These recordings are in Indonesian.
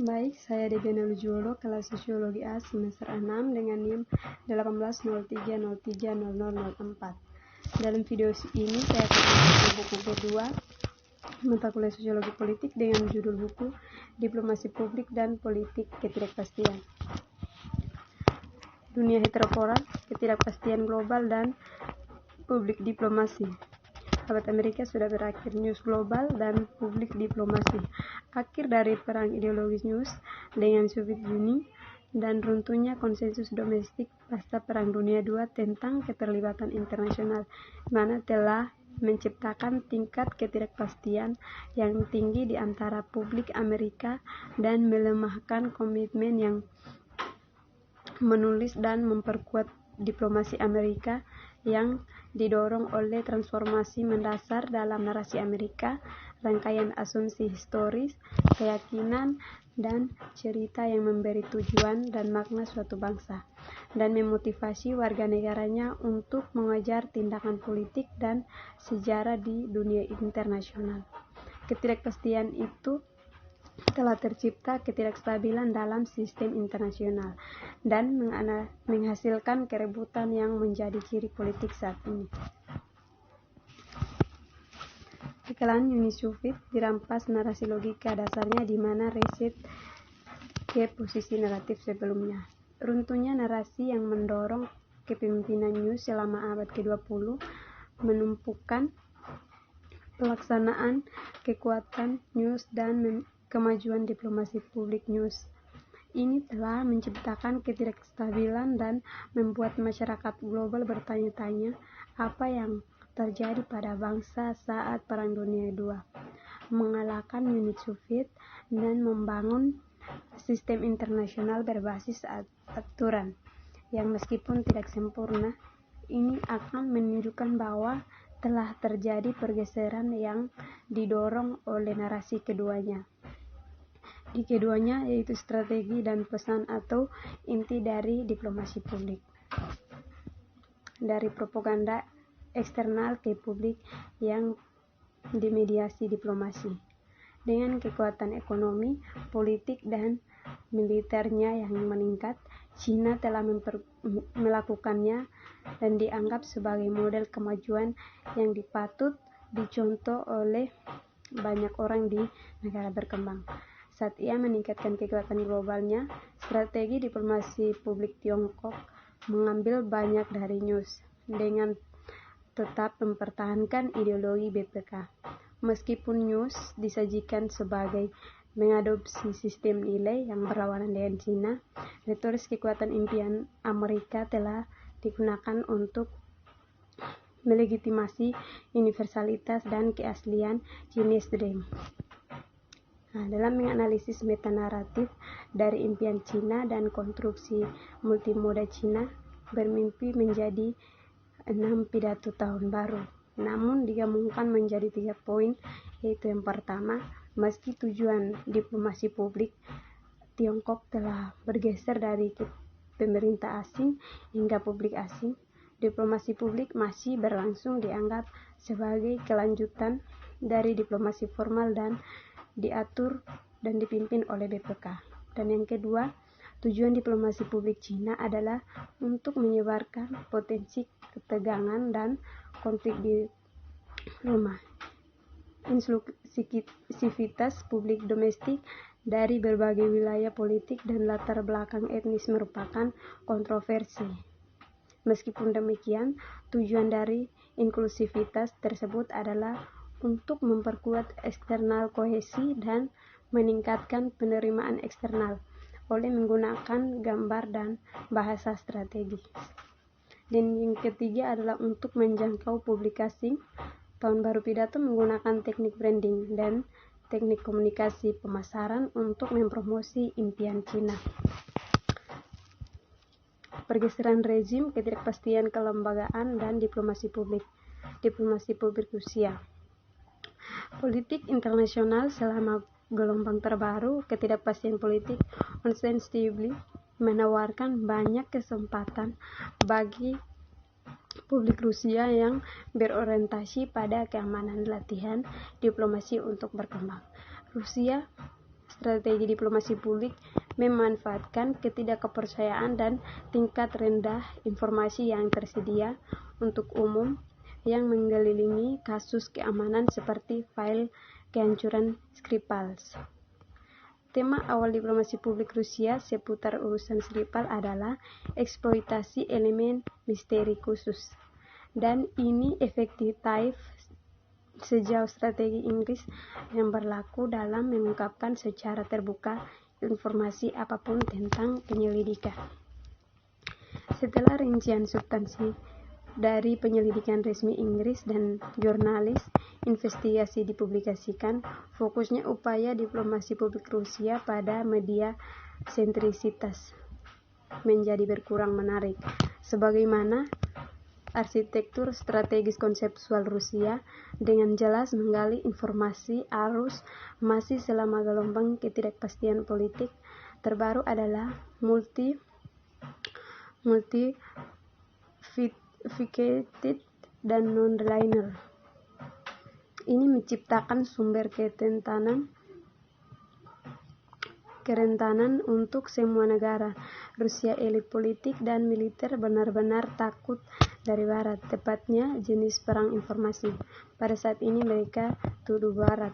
Baik, saya Debiana Lujuolo, kelas Sosiologi A semester 6 dengan NIM 1803030004. Dalam video ini saya akan membaca buku kedua mata kuliah Sosiologi Politik dengan judul buku Diplomasi Publik dan Politik Ketidakpastian. Dunia heteropolar, ketidakpastian global dan publik diplomasi. Abad Amerika sudah berakhir, news global dan publik diplomasi. Akhir dari perang ideologis news dengan Soviet Uni dan runtuhnya konsensus domestik pasca Perang Dunia II tentang keterlibatan internasional, mana telah menciptakan tingkat ketidakpastian yang tinggi di antara publik Amerika dan melemahkan komitmen yang menulis dan memperkuat diplomasi Amerika yang didorong oleh transformasi mendasar dalam narasi Amerika, rangkaian asumsi historis, keyakinan, dan cerita yang memberi tujuan dan makna suatu bangsa, dan memotivasi warga negaranya untuk mengejar tindakan politik dan sejarah di dunia internasional. Ketidakpastian itu telah tercipta ketidakstabilan dalam sistem internasional dan menghasilkan kerebutan yang menjadi ciri politik saat ini. Kekalahan Uni Soviet dirampas narasi logika dasarnya di mana reset ke posisi naratif sebelumnya. Runtuhnya narasi yang mendorong kepemimpinan news selama abad ke-20 menumpukan pelaksanaan kekuatan news dan kemajuan diplomasi publik news. Ini telah menciptakan ketidakstabilan dan membuat masyarakat global bertanya-tanya apa yang terjadi pada bangsa saat Perang Dunia II, mengalahkan Uni Soviet dan membangun sistem internasional berbasis aturan yang meskipun tidak sempurna. Ini akan menunjukkan bahwa telah terjadi pergeseran yang didorong oleh narasi keduanya. Di keduanya yaitu strategi dan pesan atau inti dari diplomasi publik. Dari propaganda eksternal ke publik yang dimediasi diplomasi. Dengan kekuatan ekonomi, politik, dan militernya yang meningkat, China telah melakukannya dan dianggap sebagai model kemajuan yang dipatut dicontoh oleh banyak orang di negara berkembang. Saat ia meningkatkan kekuatan globalnya, strategi diplomasi publik Tiongkok mengambil banyak dari news dengan tetap mempertahankan ideologi BPK. Meskipun news disajikan sebagai mengadopsi sistem nilai yang berlawanan dengan Cina, retoris kekuatan impian Amerika telah digunakan untuk melegitimasi universalitas dan keaslian Chinese Dream. Dalam menganalisis metanaratif dari impian Cina dan konstruksi multimoda Cina, bermimpi menjadi 6 pidato tahun baru, namun digabungkan menjadi 3 poin, yaitu yang pertama, meski tujuan diplomasi publik Tiongkok telah bergeser dari pemerintah asing hingga publik asing, diplomasi publik masih berlangsung dianggap sebagai kelanjutan dari diplomasi formal dan diatur dan dipimpin oleh BPK. Dan yang kedua, tujuan diplomasi publik Cina adalah untuk menyebarkan potensi ketegangan dan konflik di rumah. Inklusivitas publik domestik dari berbagai wilayah politik dan latar belakang etnis merupakan kontroversi. Meskipun demikian, tujuan dari inklusivitas tersebut adalah untuk memperkuat eksternal kohesi dan meningkatkan penerimaan eksternal oleh menggunakan gambar dan bahasa strategis. Dan yang ketiga adalah untuk menjangkau publik asing. Tahun baru pidato menggunakan teknik branding dan teknik komunikasi pemasaran untuk mempromosi impian Cina. Pergeseran rezim, ketidakpastian kelembagaan, dan diplomasi publik. Diplomasi publik Rusia. Politik internasional selama gelombang terbaru, ketidakpastian politik unsustainably menawarkan banyak kesempatan bagi publik Rusia yang berorientasi pada keamanan latihan diplomasi untuk berkembang. Rusia strategi diplomasi publik memanfaatkan ketidakpercayaan dan tingkat rendah informasi yang tersedia untuk umum yang mengelilingi kasus keamanan seperti file kehancuran Skripal. Tema awal diplomasi publik Rusia seputar urusan Skripal adalah eksploitasi elemen misteri khusus, dan ini efektif sejauh strategi Inggris yang berlaku dalam mengungkapkan secara terbuka informasi apapun tentang penyelidikan. Setelah rincian substansi dari penyelidikan resmi Inggris dan jurnalis investigasi dipublikasikan, fokusnya upaya diplomasi publik Rusia pada media sentrisitas menjadi berkurang menarik. Sebagaimana arsitektur strategis konseptual Rusia dengan jelas menggali informasi arus masih selama gelombang ketidakpastian politik terbaru adalah multi-faceted dan non-linear. Ini menciptakan sumber kerentanan untuk semua negara. Rusia, elit politik dan militer benar-benar takut dari Barat, tepatnya jenis perang informasi. Pada saat ini mereka tuduh Barat.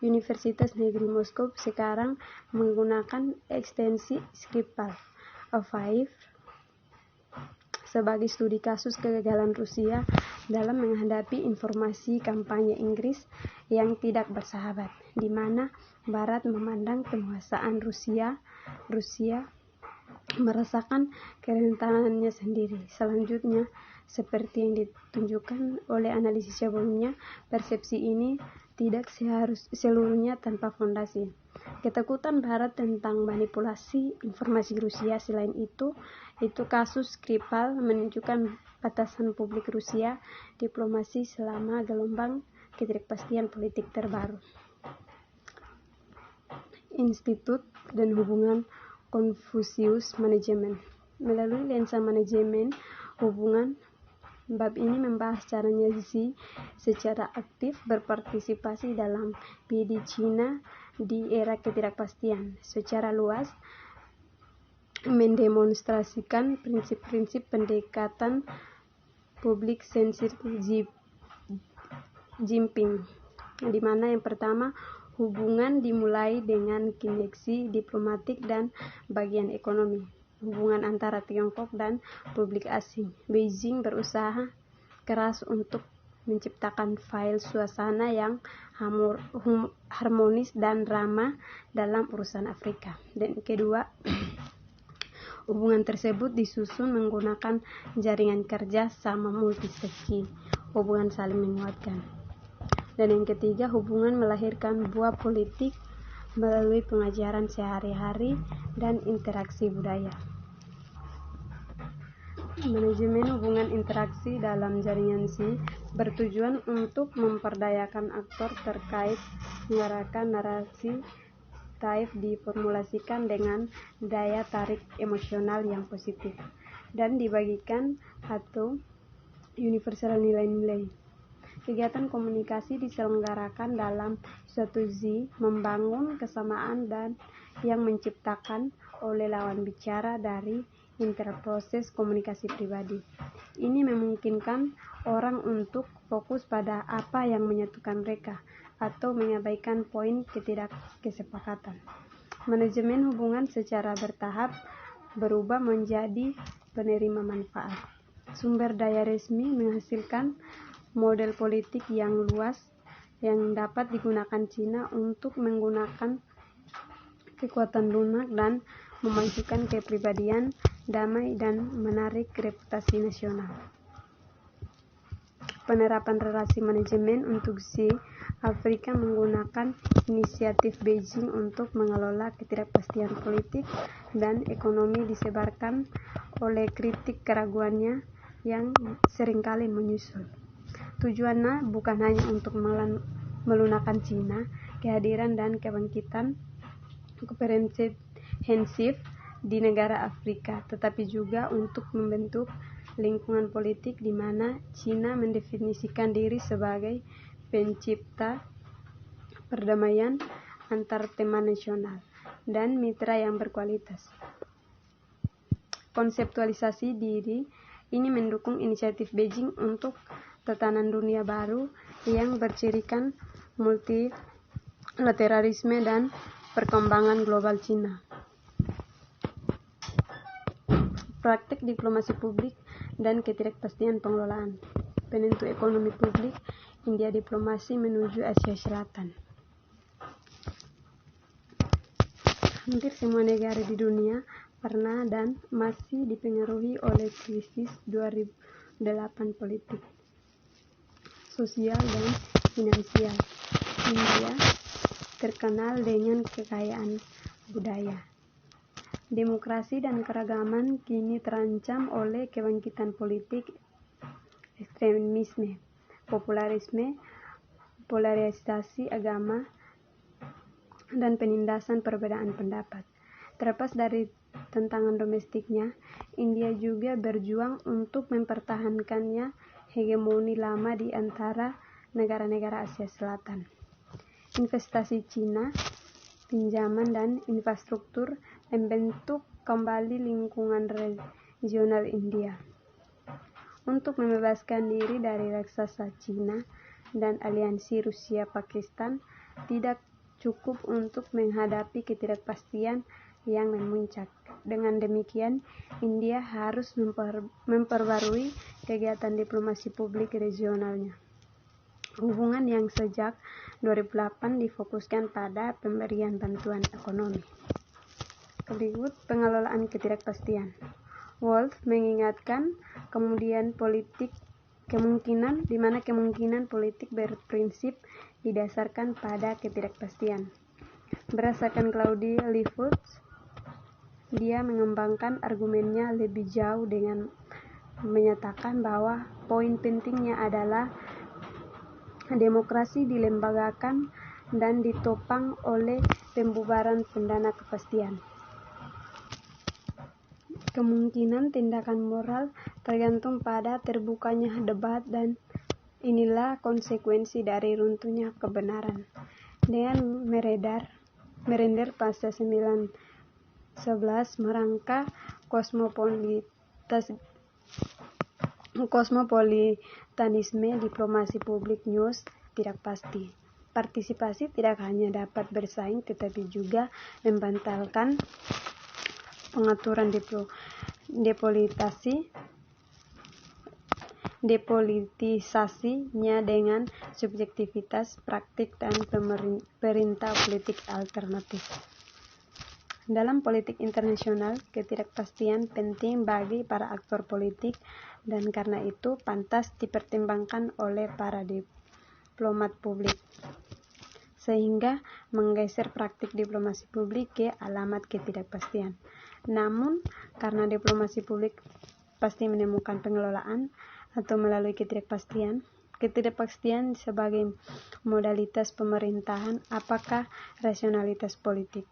Universitas Negeri Moskow sekarang menggunakan ekstensi Skripal A5 sebagai studi kasus kegagalan Rusia dalam menghadapi informasi kampanye Inggris yang tidak bersahabat, di mana Barat memandang penguasaan Rusia merasakan kerentanannya sendiri. Selanjutnya, seperti yang ditunjukkan oleh analisis sebelumnya, persepsi ini tidak seluruhnya tanpa fondasi. Ketakutan Barat tentang manipulasi informasi Rusia selain itu kasus Skripal menunjukkan batasan publik Rusia diplomasi selama gelombang ketidakpastian politik terbaru. Institut dan hubungan Confucius Management. Melalui lensa manajemen hubungan, bab ini membahas caranya Xi secara aktif berpartisipasi dalam PD Cina di era ketidakpastian. Secara luas, mendemonstrasikan prinsip-prinsip pendekatan publik sentris Xi Jinping, di mana yang pertama, hubungan dimulai dengan koneksi diplomatik dan bagian ekonomi. Hubungan antara Tiongkok dan publik asing. Beijing berusaha keras untuk menciptakan suasana yang harmonis dan ramah dalam urusan Afrika. Dan kedua, hubungan tersebut disusun menggunakan jaringan kerja sama multiseksi, hubungan saling menguatkan. Dan yang ketiga, hubungan melahirkan buah politik melalui pengajaran sehari-hari dan interaksi budaya. Manajemen hubungan interaksi dalam jaringan Xi bertujuan untuk memperdayakan aktor terkait mengarahkan narasi taif diformulasikan dengan daya tarik emosional yang positif dan dibagikan atau universal nilai-nilai. Kegiatan komunikasi diselenggarakan dalam suatu Xi membangun kesamaan dan yang menciptakan oleh lawan bicara dari interproses komunikasi pribadi. Ini memungkinkan orang untuk fokus pada apa yang menyatukan mereka atau mengabaikan poin ketidakkesepakatan. Manajemen hubungan secara bertahap berubah menjadi penerima manfaat. Sumber daya resmi menghasilkan model politik yang luas yang dapat digunakan Cina untuk menggunakan kekuatan lunak dan memajukan kepribadian damai dan menarik reputasi nasional. Penerapan relasi manajemen untuk Xi Afrika menggunakan inisiatif Beijing untuk mengelola ketidakpastian politik dan ekonomi disebarkan oleh kritik keraguannya yang seringkali menyusul. Tujuannya bukan hanya untuk melunakkan Cina, kehadiran dan kebangkitan komprehensif di negara Afrika, tetapi juga untuk membentuk lingkungan politik di mana Cina mendefinisikan diri sebagai pencipta perdamaian antar teman nasional. dan mitra yang berkualitas. Konseptualisasi diri ini mendukung inisiatif Beijing untuk tatanan dunia baru yang bercirikan multilateralisme dan perkembangan global Cina. Praktik diplomasi publik dan ketidakpastian pengelolaan. Penentu ekonomi publik India diplomasi menuju Asia Selatan. Hampir semua negara di dunia pernah dan masih dipengaruhi oleh krisis 2008 politik, sosial, dan finansial. India terkenal dengan kekayaan budaya. Demokrasi dan keragaman kini terancam oleh kebangkitan politik, ekstremisme, popularisme, polarisasi agama, dan penindasan perbedaan pendapat. Terlepas dari tantangan domestiknya, India juga berjuang untuk mempertahankannya hegemoni lama di antara negara-negara Asia Selatan. Investasi Cina, pinjaman, dan infrastruktur membentuk kembali lingkungan regional India. Untuk membebaskan diri dari raksasa Cina dan aliansi Rusia-Pakistan, tidak cukup untuk menghadapi ketidakpastian yang memuncak. Dengan demikian, India harus memperbarui kegiatan diplomasi publik regionalnya. Hubungan yang sejak 2008 difokuskan pada pemberian bantuan ekonomi. Berikut pengelolaan ketidakpastian. Wolf mengingatkan kemungkinan politik berprinsip didasarkan pada ketidakpastian. Berdasarkan Claude Liffords, dia mengembangkan argumennya lebih jauh dengan menyatakan bahwa poin pentingnya adalah demokrasi dilembagakan dan ditopang oleh pembubaran pendana kepastian. Kemungkinan tindakan moral tergantung pada terbukanya debat, dan inilah konsekuensi dari runtuhnya kebenaran. Dengan merender pasca 9/11 merangka kosmopolitanisme, diplomasi publik news tidak pasti. Partisipasi tidak hanya dapat bersaing tetapi juga membantalkan pengaturan depolitisasinya dengan subjektivitas praktik dan perintah politik alternatif. Dalam politik internasional, ketidakpastian penting bagi para aktor politik dan karena itu pantas dipertimbangkan oleh para diplomat publik, sehingga menggeser praktik diplomasi publik ke alamat ketidakpastian. Namun, karena diplomasi publik pasti menemukan pengelolaan atau melalui ketidakpastian sebagai modalitas pemerintahan, apakah rasionalitas politik,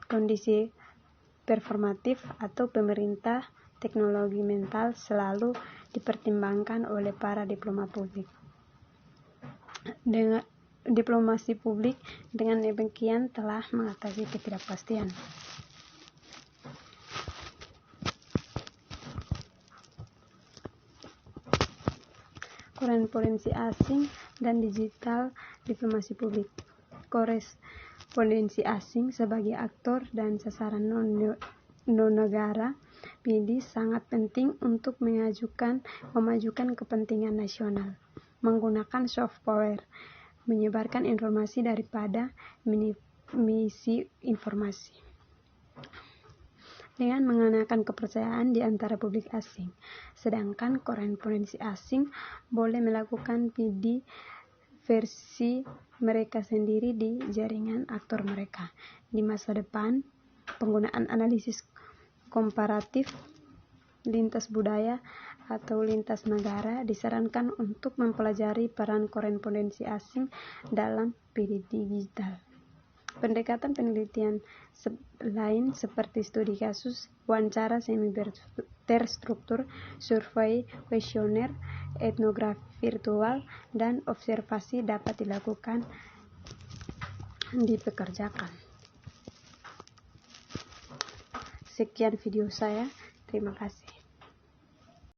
kondisi performatif, atau pemerintah teknologi mental selalu dipertimbangkan oleh para diplomat publik. Dengan diplomasi publik dengan demikian telah mengatasi ketidakpastian. Korespondensi asing dan digital diplomasi publik. Korespondensi asing sebagai aktor dan sasaran non-negara PD sangat penting untuk memajukan kepentingan nasional, menggunakan soft power, menyebarkan informasi daripada misi informasi, dengan mengenakan kepercayaan di antara publik asing. Sedangkan korespondensi asing boleh melakukan PD versi mereka sendiri di jaringan aktor mereka. Di masa depan, penggunaan analisis komparatif lintas budaya atau lintas negara disarankan untuk mempelajari peran korespondensi asing dalam PD digital. Pendekatan penelitian lain seperti studi kasus, wawancara semi-terstruktur, survei, kuesioner, etnografi virtual, dan observasi dapat dipekerjakan. Sekian video saya. Terima kasih.